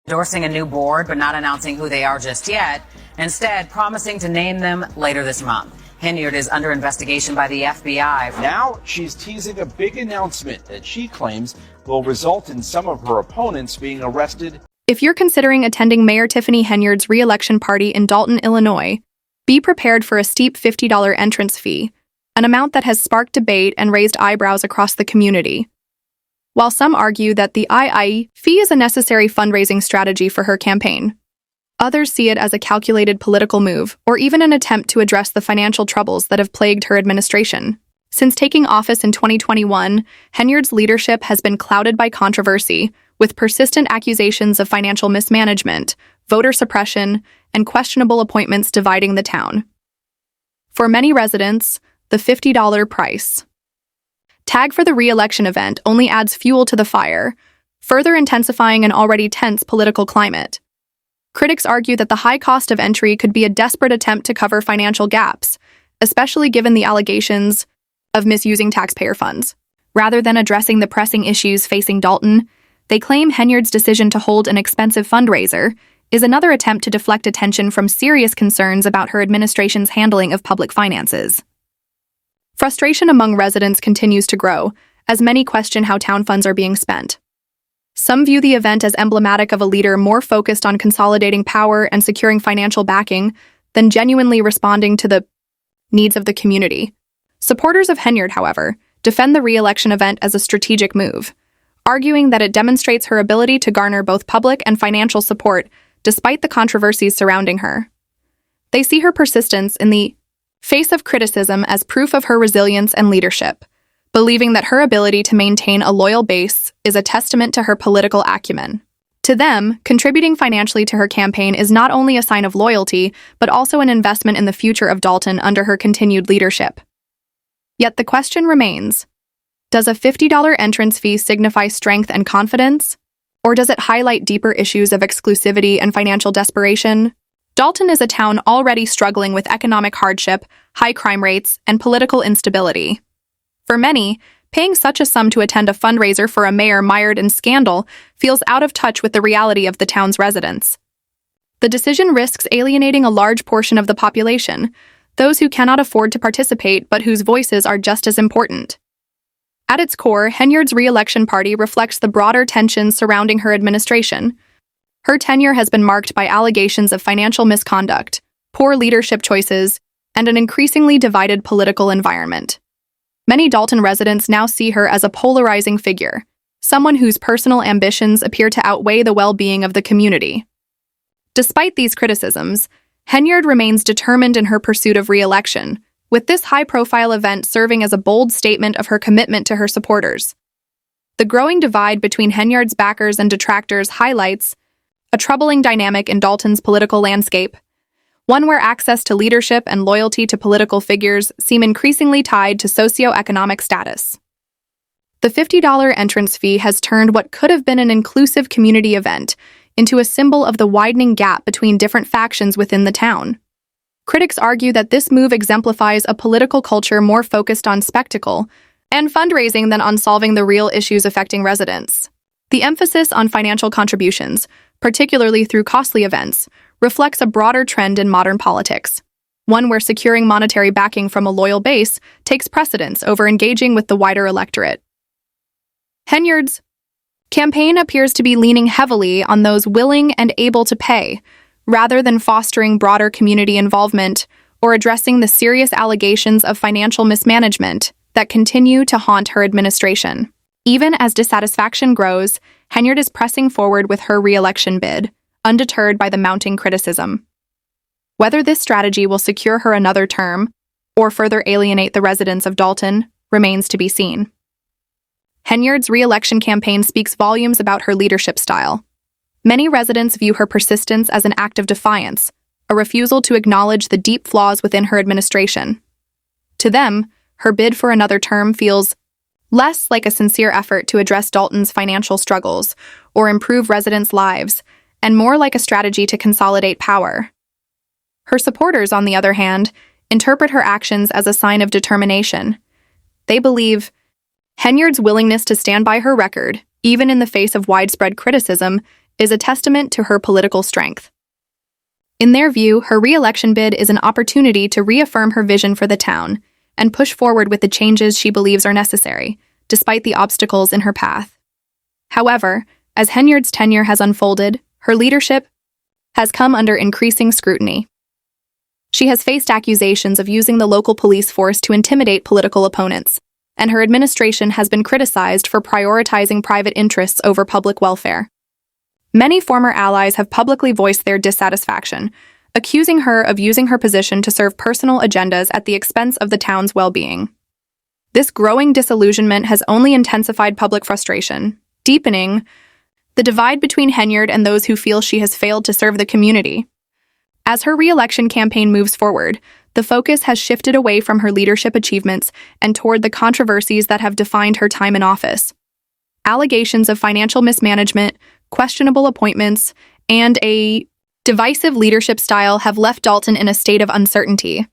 endorsing a new board but not announcing who they are just yet, instead promising to name them later this month. Henyard is under investigation by the FBI. Now she's teasing a big announcement that she claims will result in some of her opponents being arrested. If you're considering attending Mayor Tiffany Henyard's re-election party in Dalton, Illinois, be prepared for a steep $50 entrance fee, an amount that has sparked debate and raised eyebrows across the community. While some argue that the II fee is a necessary fundraising strategy for her campaign, others see it as a calculated political move or even an attempt to address the financial troubles that have plagued her administration. Since taking office in 2021, Henyard's leadership has been clouded by controversy, with persistent accusations of financial mismanagement, voter suppression, and questionable appointments dividing the town. For many residents, the $50 price tag for the re-election event only adds fuel to the fire, further intensifying an already tense political climate. Critics argue that the high cost of entry could be a desperate attempt to cover financial gaps, especially given the allegations of misusing taxpayer funds. Rather than addressing the pressing issues facing Dalton, they claim Henyard's decision to hold an expensive fundraiser is another attempt to deflect attention from serious concerns about her administration's handling of public finances. Frustration among residents continues to grow, as many question how town funds are being spent. Some view the event as emblematic of a leader more focused on consolidating power and securing financial backing than genuinely responding to the needs of the community. Supporters of Henyard, however, defend the re-election event as a strategic move, arguing that it demonstrates her ability to garner both public and financial support despite the controversies surrounding her. They see her persistence in the face of criticism as proof of her resilience and leadership, believing that her ability to maintain a loyal base is a testament to her political acumen. To them, contributing financially to her campaign is not only a sign of loyalty, but also an investment in the future of Dalton under her continued leadership. Yet the question remains, does a $50 entrance fee signify strength and confidence, or does it highlight deeper issues of exclusivity and financial desperation? Dalton is a town already struggling with economic hardship, high crime rates, and political instability. For many, paying such a sum to attend a fundraiser for a mayor mired in scandal feels out of touch with the reality of the town's residents. The decision risks alienating a large portion of the population, those who cannot afford to participate but whose voices are just as important. At its core, Henyard's re-election party reflects the broader tensions surrounding her administration. Her tenure has been marked by allegations of financial misconduct, poor leadership choices, and an increasingly divided political environment. Many Dalton residents now see her as a polarizing figure, someone whose personal ambitions appear to outweigh the well-being of the community. Despite these criticisms, Henyard remains determined in her pursuit of re-election, with this high-profile event serving as a bold statement of her commitment to her supporters. The growing divide between Henyard's backers and detractors highlights a troubling dynamic in Dalton's political landscape, one where access to leadership and loyalty to political figures seem increasingly tied to socioeconomic status. The $50 entrance fee has turned what could have been an inclusive community event into a symbol of the widening gap between different factions within the town. Critics argue that this move exemplifies a political culture more focused on spectacle and fundraising than on solving the real issues affecting residents. The emphasis on financial contributions, particularly through costly events, reflects a broader trend in modern politics, one where securing monetary backing from a loyal base takes precedence over engaging with the wider electorate. Henyard's campaign appears to be leaning heavily on those willing and able to pay, rather than fostering broader community involvement or addressing the serious allegations of financial mismanagement that continue to haunt her administration. Even as dissatisfaction grows, Henyard is pressing forward with her re-election bid, undeterred by the mounting criticism. Whether this strategy will secure her another term or further alienate the residents of Dalton remains to be seen. Henyard's re-election campaign speaks volumes about her leadership style. Many residents view her persistence as an act of defiance, a refusal to acknowledge the deep flaws within her administration. To them, her bid for another term feels less like a sincere effort to address Dalton's financial struggles or improve residents' lives, and more like a strategy to consolidate power. Her supporters, on the other hand, interpret her actions as a sign of determination. They believe Henyard's willingness to stand by her record, even in the face of widespread criticism, is a testament to her political strength. In their view, her re-election bid is an opportunity to reaffirm her vision for the town and push forward with the changes she believes are necessary, despite the obstacles in her path. However, as Henyard's tenure has unfolded, her leadership has come under increasing scrutiny. She has faced accusations of using the local police force to intimidate political opponents, and her administration has been criticized for prioritizing private interests over public welfare. Many former allies have publicly voiced their dissatisfaction, accusing her of using her position to serve personal agendas at the expense of the town's well-being. This growing disillusionment has only intensified public frustration, deepening the divide between Henyard and those who feel she has failed to serve the community. As her re-election campaign moves forward, the focus has shifted away from her leadership achievements and toward the controversies that have defined her time in office. Allegations of financial mismanagement, questionable appointments, and a divisive leadership style have left Dalton in a state of uncertainty.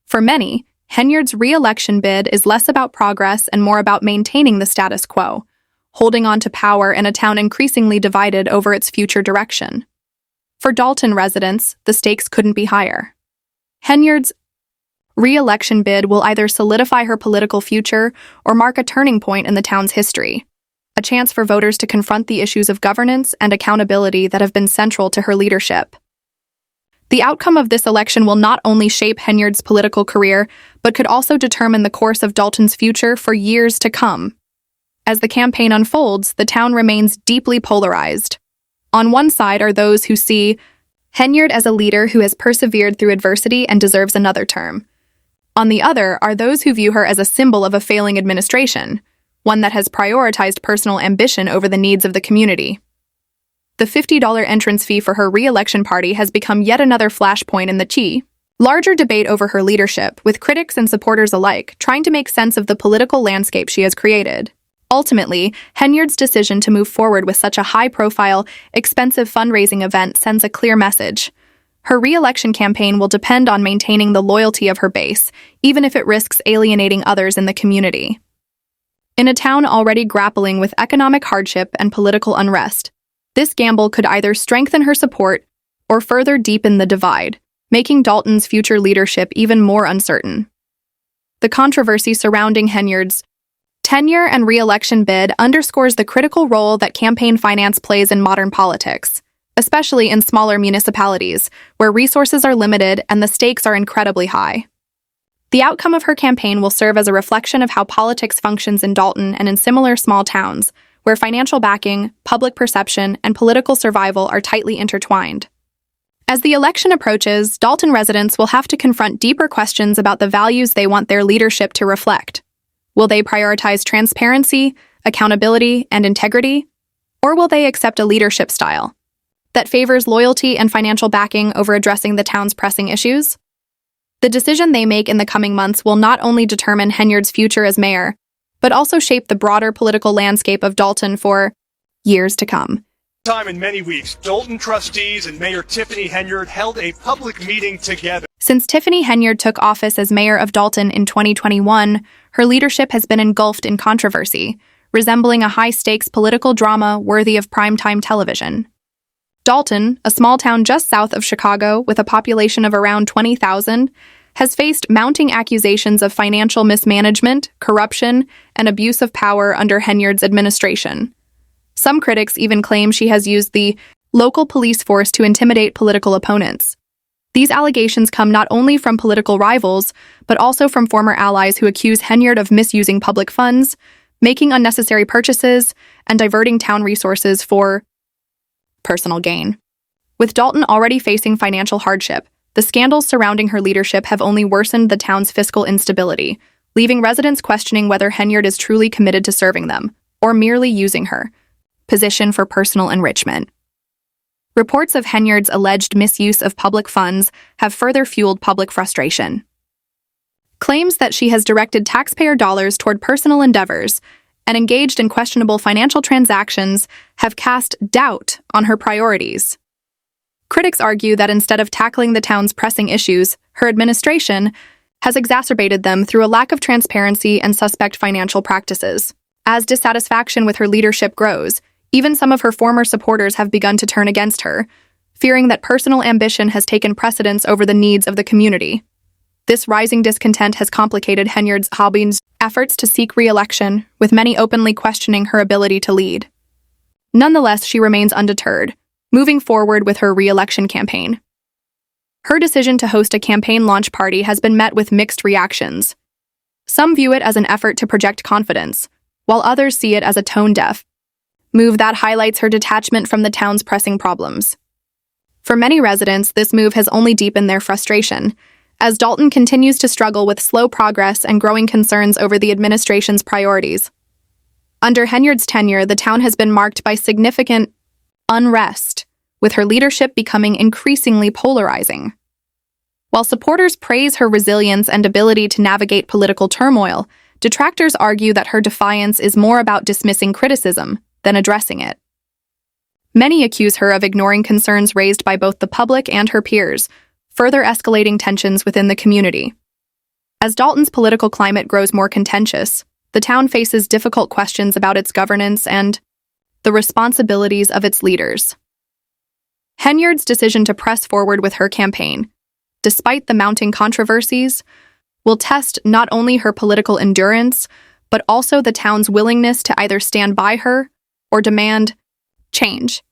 For many, Henyard's re-election bid is less about progress and more about maintaining the status quo, holding on to power in a town increasingly divided over its future direction. For Dalton residents, the stakes couldn't be higher. Henyard's re-election bid will either solidify her political future or mark a turning point in the town's history, a chance for voters to confront the issues of governance and accountability that have been central to her leadership. The outcome of this election will not only shape Henyard's political career, but could also determine the course of Dalton's future for years to come. As the campaign unfolds, the town remains deeply polarized. On one side are those who see Henyard as a leader who has persevered through adversity and deserves another term. On the other are those who view her as a symbol of a failing administration, one that has prioritized personal ambition over the needs of the community. The $50 entrance fee for her re-election party has become yet another flashpoint in the larger debate over her leadership, with critics and supporters alike trying to make sense of the political landscape she has created. Ultimately, Henyard's decision to move forward with such a high-profile, expensive fundraising event sends a clear message. Her re-election campaign will depend on maintaining the loyalty of her base, even if it risks alienating others in the community. In a town already grappling with economic hardship and political unrest, this gamble could either strengthen her support or further deepen the divide, making Dalton's future leadership even more uncertain. The controversy surrounding Henyard's tenure and re-election bid underscores the critical role that campaign finance plays in modern politics, especially in smaller municipalities, where resources are limited and the stakes are incredibly high. The outcome of her campaign will serve as a reflection of how politics functions in Dalton and in similar small towns, where financial backing, public perception, and political survival are tightly intertwined. As the election approaches, Dalton residents will have to confront deeper questions about the values they want their leadership to reflect. Will they prioritize transparency, accountability, and integrity? Or will they accept a leadership style that favors loyalty and financial backing over addressing the town's pressing issues? The decision they make in the coming months will not only determine Henyard's future as mayor, but also shape the broader political landscape of Dalton for years to come. Time in many weeks, Dalton trustees and Mayor Tiffany Henyard held a public meeting together. Since Tiffany Henyard took office as mayor of Dalton in 2021, her leadership has been engulfed in controversy, resembling a high-stakes political drama worthy of primetime television. Dalton, a small town just south of Chicago with a population of around 20,000, has faced mounting accusations of financial mismanagement, corruption, and abuse of power under Henyard's administration. Some critics even claim she has used the local police force to intimidate political opponents. These allegations come not only from political rivals, but also from former allies who accuse Henyard of misusing public funds, making unnecessary purchases, and diverting town resources for personal gain. With Dalton already facing financial hardship, the scandals surrounding her leadership have only worsened the town's fiscal instability, leaving residents questioning whether Henyard is truly committed to serving them, or merely using her position for personal enrichment. Reports of Henyard's alleged misuse of public funds have further fueled public frustration. Claims that she has directed taxpayer dollars toward personal endeavors and engaged in questionable financial transactions have cast doubt on her priorities. Critics argue that instead of tackling the town's pressing issues, her administration has exacerbated them through a lack of transparency and suspect financial practices. As dissatisfaction with her leadership grows, Even some of her former supporters have begun to turn against her, fearing that personal ambition has taken precedence over the needs of the community. This rising discontent has complicated Henyard's efforts to seek re-election, with many openly questioning her ability to lead. Nonetheless, she remains undeterred, moving forward with her re-election campaign. Her decision to host a campaign launch party has been met with mixed reactions. Some view it as an effort to project confidence, while others see it as a tone-deaf move that highlights her detachment from the town's pressing problems. For many residents, this move has only deepened their frustration, as Dalton continues to struggle with slow progress and growing concerns over the administration's priorities. Under Henyard's tenure, the town has been marked by significant unrest, with her leadership becoming increasingly polarizing. While supporters praise her resilience and ability to navigate political turmoil, detractors argue that her defiance is more about dismissing criticism than addressing it. Many accuse her of ignoring concerns raised by both the public and her peers, further escalating tensions within the community. As Dalton's political climate grows more contentious, the town faces difficult questions about its governance and the responsibilities of its leaders. Henyard's decision to press forward with her campaign, despite the mounting controversies, will test not only her political endurance, but also the town's willingness to either stand by her or demand change.